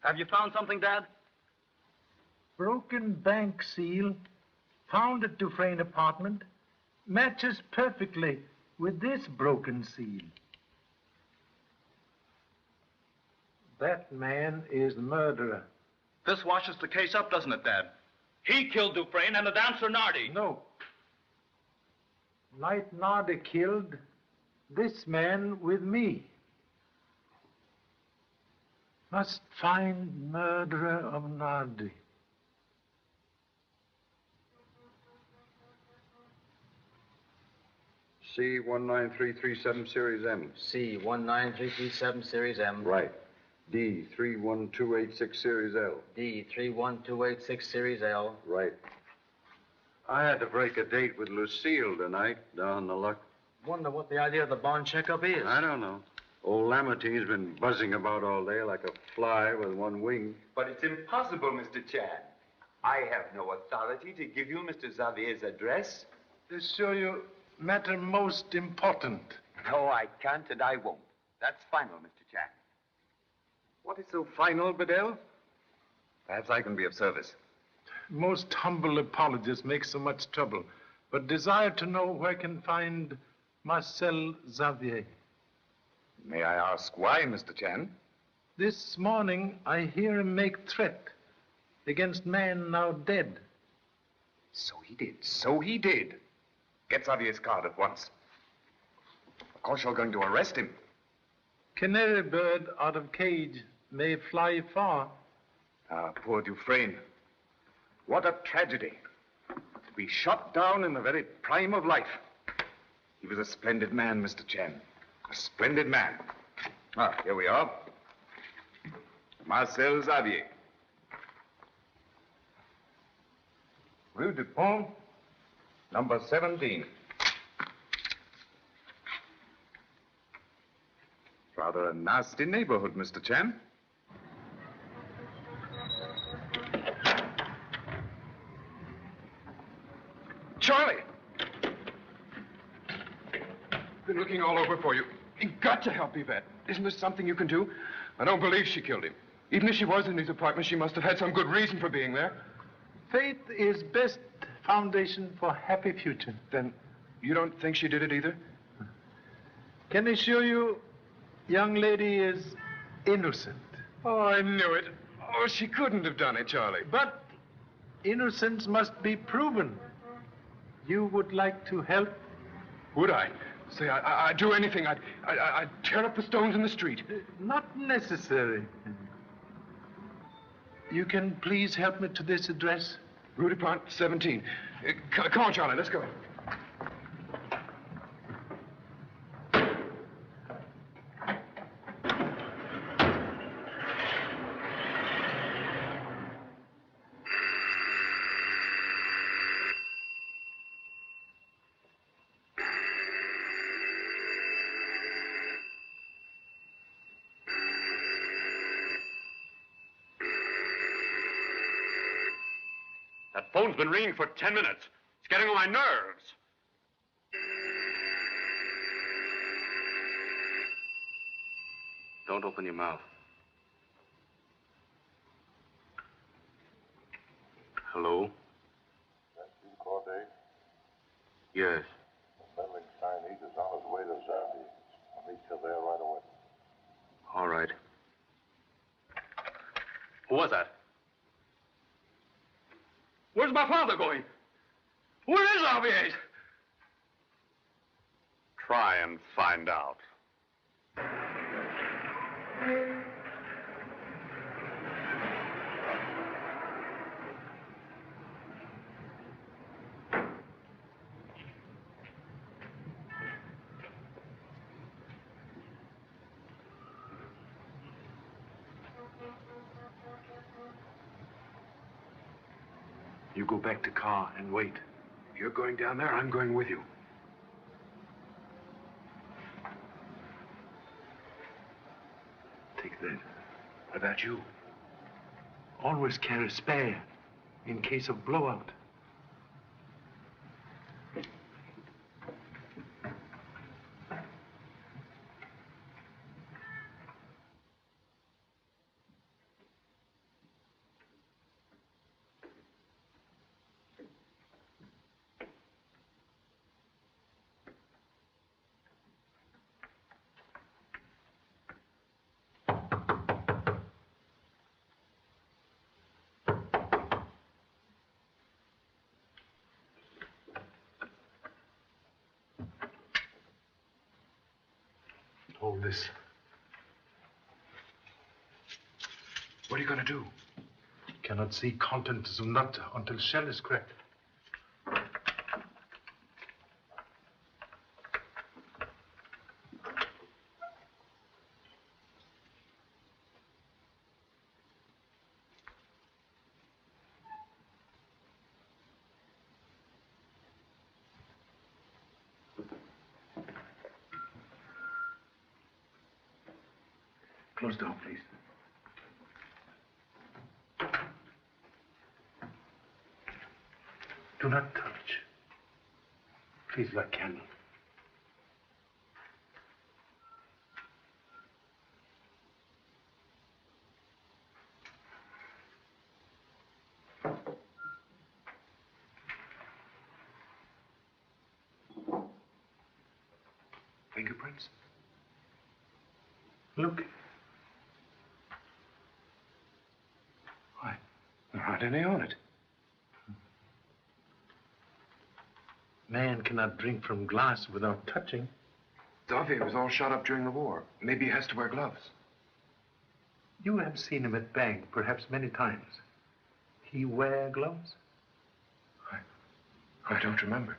Have you found something, Dad? Broken bank seal found at Dufresne apartment matches perfectly with this broken seal. That man is the murderer. This washes the case up, doesn't it, Dad? He killed Dufresne and the dancer Nardi. No. Like Nardi killed this man with me. Must find murderer of Nardi. C19337 Series M. C19337 Series M. Right. D31286 Series L. D31286 Series L. Right. I had to break a date with Lucille tonight down the Luck. Wonder what the idea of the bond checkup is. I don't know. Old Lamartine's been buzzing about all day like a fly with one wing. But it's impossible, Mr. Chan. I have no authority to give you Mr. Xavier's address. This show you matter most important. No, I can't and I won't. That's final, Mr. Chan. What is so final, Bedell? Perhaps I can be of service. Most humble apologists make so much trouble, but desire to know where I can find Marcel Xavier. May I ask why, Mr. Chan? This morning, I hear him make threat against man now dead. So he did. So he did. Get Xavier's card at once. Of course, you're going to arrest him. Canary bird out of cage may fly far. Ah, poor Dufresne. What a tragedy. To be shot down in the very prime of life. He was a splendid man, Mr. Chan. A splendid man. Ah, here we are. Marcel Xavier. Rue du Pont, number 17. Rather a nasty neighborhood, Mr. Chan. Charlie! Been looking all over for you. You've got to help Yvette. Isn't there something you can do? I don't believe she killed him. Even if she was in his apartment, she must have had some good reason for being there. Faith is best foundation for happy future. Then you don't think she did it either? Can I assure you, young lady is innocent. Oh, I knew it. Oh, she couldn't have done it, Charlie. But innocence must be proven. You would like to help? Would I? Say, I'd do anything. I'd tear up the stones in the street. Not necessary. You can please help me to this address? Rue du Pont, 17. Come on, Charlie, let's go. That phone's been ringing for 10 minutes. It's getting on my nerves. Don't open your mouth. Hello? That's you, Corday? Yes. The meddling Chinese is on his way to Zambia. I'll meet you there right away. All right. Who was that? Where's my father going? Where is Xavier? Try and find out. You go back to car and wait. If you're going down there, I'm going with you. Take that. What about you? Always carry spare in case of blowout. this. What are you going to do? Cannot see contents of nut until shell is cracked. Close the door, please. Do not touch. Please light candle. Fingerprints? Look. Why, there aren't any on it. Man cannot drink from glass without touching. Xavier was all shot up during the war. Maybe he has to wear gloves. You have seen him at bank, perhaps many times. He wear gloves? I don't remember.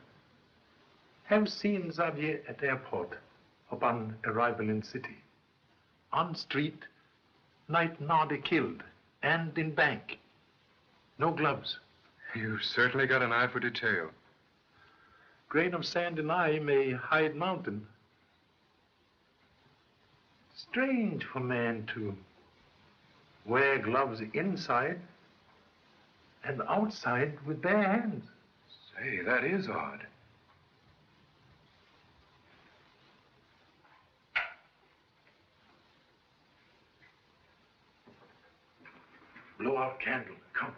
Have seen Xavier at airport upon arrival in city. On street, night Nardi killed, and in bank. No gloves. You've certainly got an eye for detail. Grain of sand in eye may hide mountain. Strange for man to wear gloves inside and outside with bare hands. Say, that is odd. Blow out candle. Come.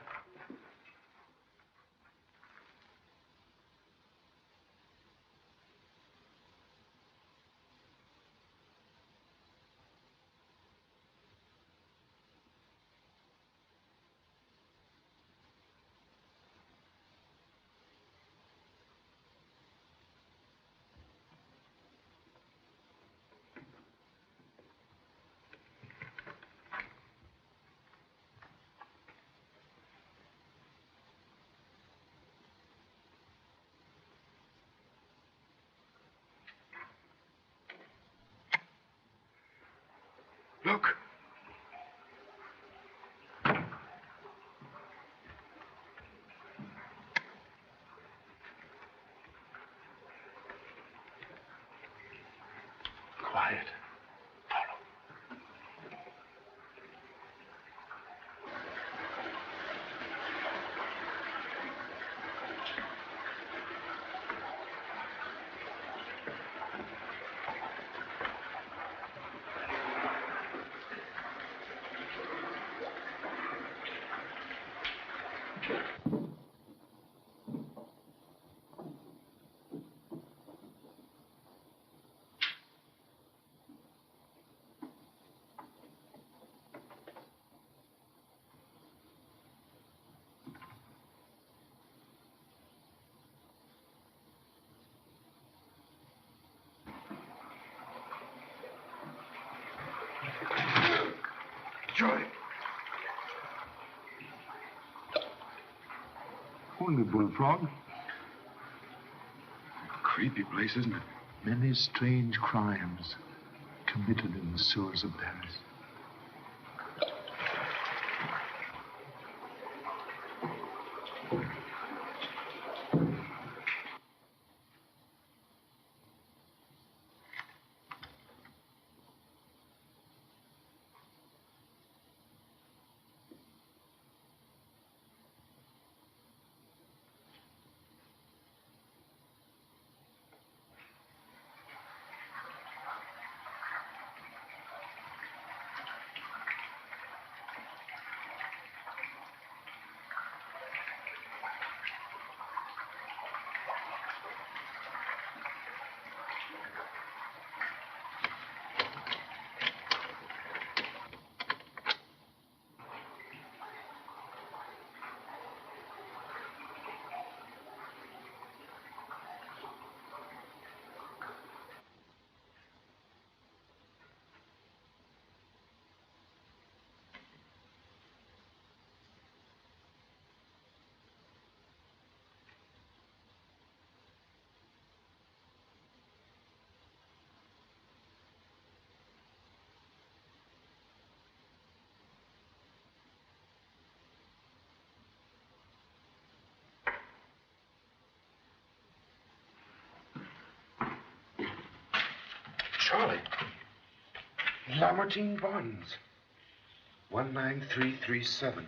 Look. Quiet. Joy. Only bullfrog. Creepy place, isn't it? Many strange crimes committed in the sewers of Paris. Charlie. Lamartine bonds. 19337.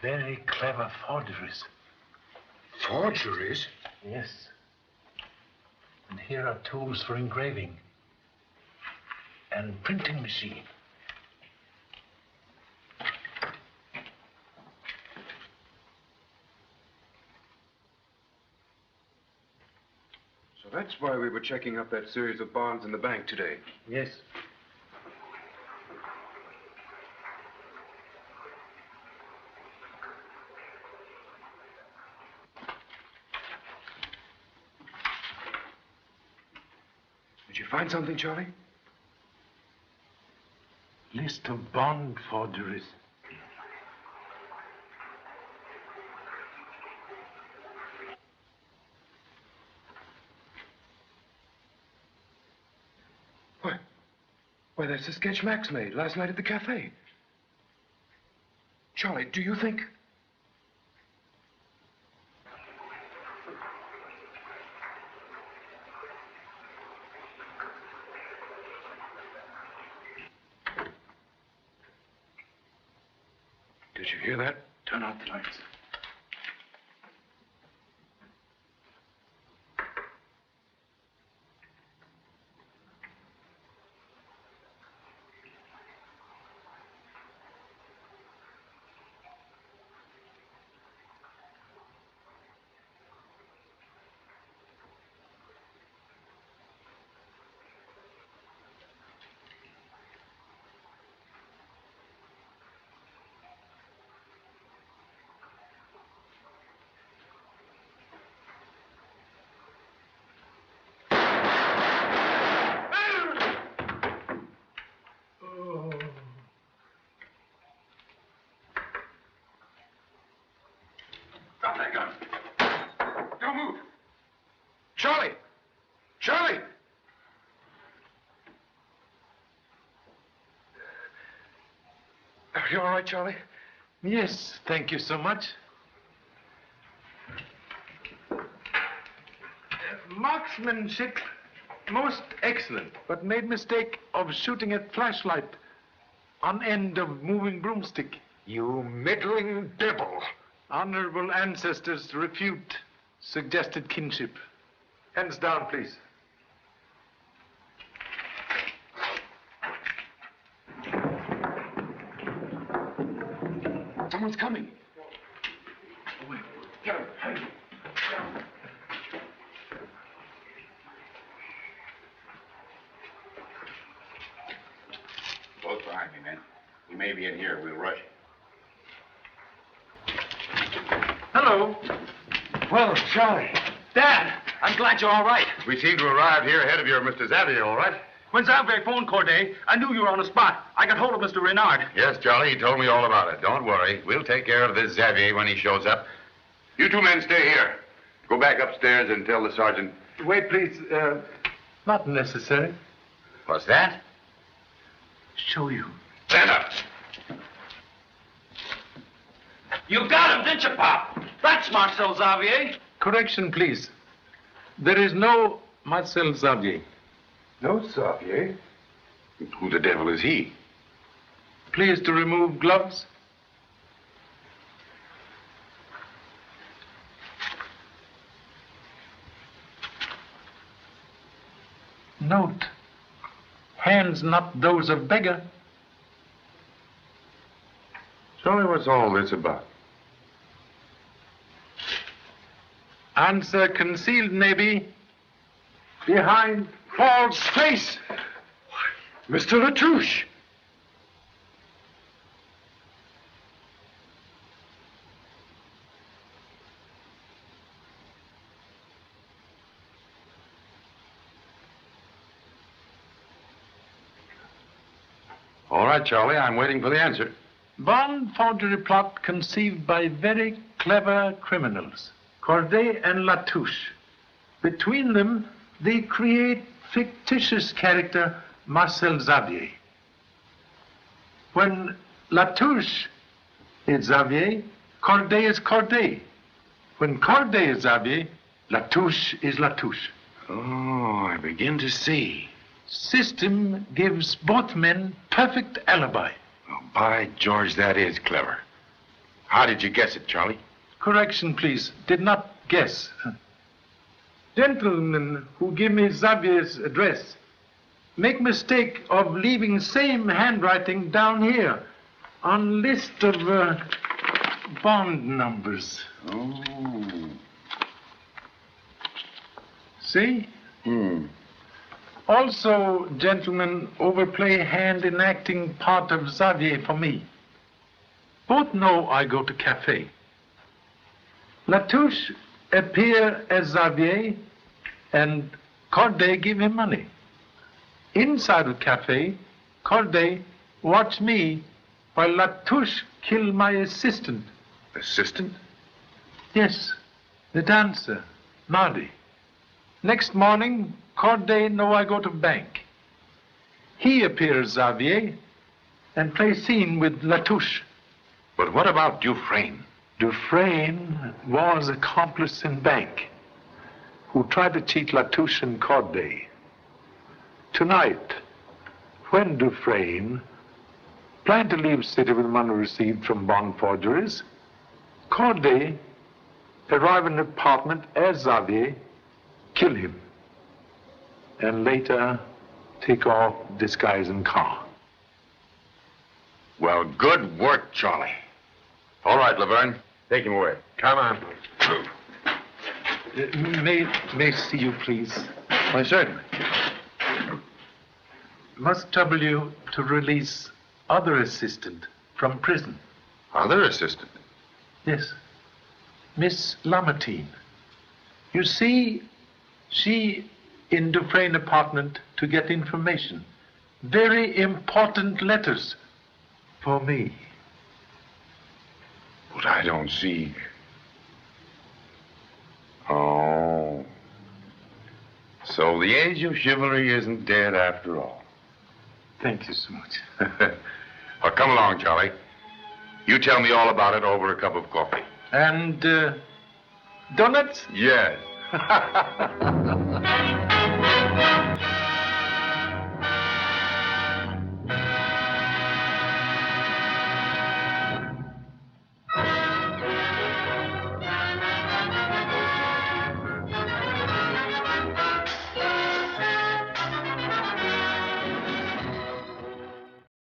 Very clever forgeries. Forgeries? Yes. And here are tools for engraving. And printing machine. So that's why we were checking up that series of bonds in the bank today. Yes. Did you find something, Charlie? List of bond forgeries. Why, that's the sketch Max made last night at the cafe. Charlie, do you think... Did you hear that? Turn out the lights. Drop that gun. Don't move. Charlie! Charlie! Are you all right, Charlie? Yes, thank you so much. Marksmanship, most excellent, but made mistake of shooting at flashlight on end of moving broomstick. You meddling devil. Honorable ancestors refute suggested kinship. Hands down, please. Someone's coming. Get him. Hurry. Both behind me, men. We may be in here. We'll rush. Hello. Well, Charlie. Dad, I'm glad you're all right. We seem to arrive here ahead of your Mr. Xavier, all right? When Xavier phoned Corday, I knew you were on the spot. I got hold of Mr. Renard. Yes, Charlie, he told me all about it. Don't worry. We'll take care of this Xavier when he shows up. You two men stay here. Go back upstairs and tell the sergeant. Wait, please. Not necessary. What's that? Show you. Stand up. You got him, didn't you, Pop? That's Marcel Xavier. Correction, please. There is no Marcel Xavier. No, Xavier. Who the devil is he? Please to remove gloves. Note, hands not those of beggar. Charlie, what's all this about? Answer concealed, maybe, behind false face. Mr. Latouche. All right, Charlie, I'm waiting for the answer. Bond forgery plot conceived by very clever criminals, Corday and Latouche. Between them, they create fictitious character Marcel Xavier. When Latouche is Xavier, Corday is Corday. When Corday is Xavier, Latouche is Latouche. Oh, I begin to see. system gives both men perfect alibi. Oh, by George, that is clever. How did you guess it, Charlie? Correction, please. Did not guess. Gentlemen who give me Xavier's address make mistake of leaving same handwriting down here on list of bond numbers. Oh. See? Also, gentlemen, overplay hand in acting part of Xavier for me. Both know I go to cafe. Latouche appear as Xavier and Corday give him money. Inside the cafe, Corday watch me while Latouche kill my assistant. Assistant? Yes, the dancer, Nardi. Next morning, Corday know I go to bank. He appears Xavier and play scene with Latouche. But what about Dufresne? Dufresne was accomplice in bank who tried to cheat Latouche and Corday. Tonight, when Dufresne planned to leave city with money received from bond forgeries, Corday arrive in the apartment as Xavier, kill him, and later take off disguise in car. Well, good work, Charlie. All right, Laverne. Take him away. Come on. May see you, please. Why, certainly. Must trouble you to release other assistant from prison. Other assistant? Yes. Miss Lamartine. You see, she in Dufresne apartment to get information. Very important letters for me. But I don't see. Oh. So the age of chivalry isn't dead after all. Thank you so much. Well, come along, Charlie. You tell me all about it over a cup of coffee. And donuts? Yes.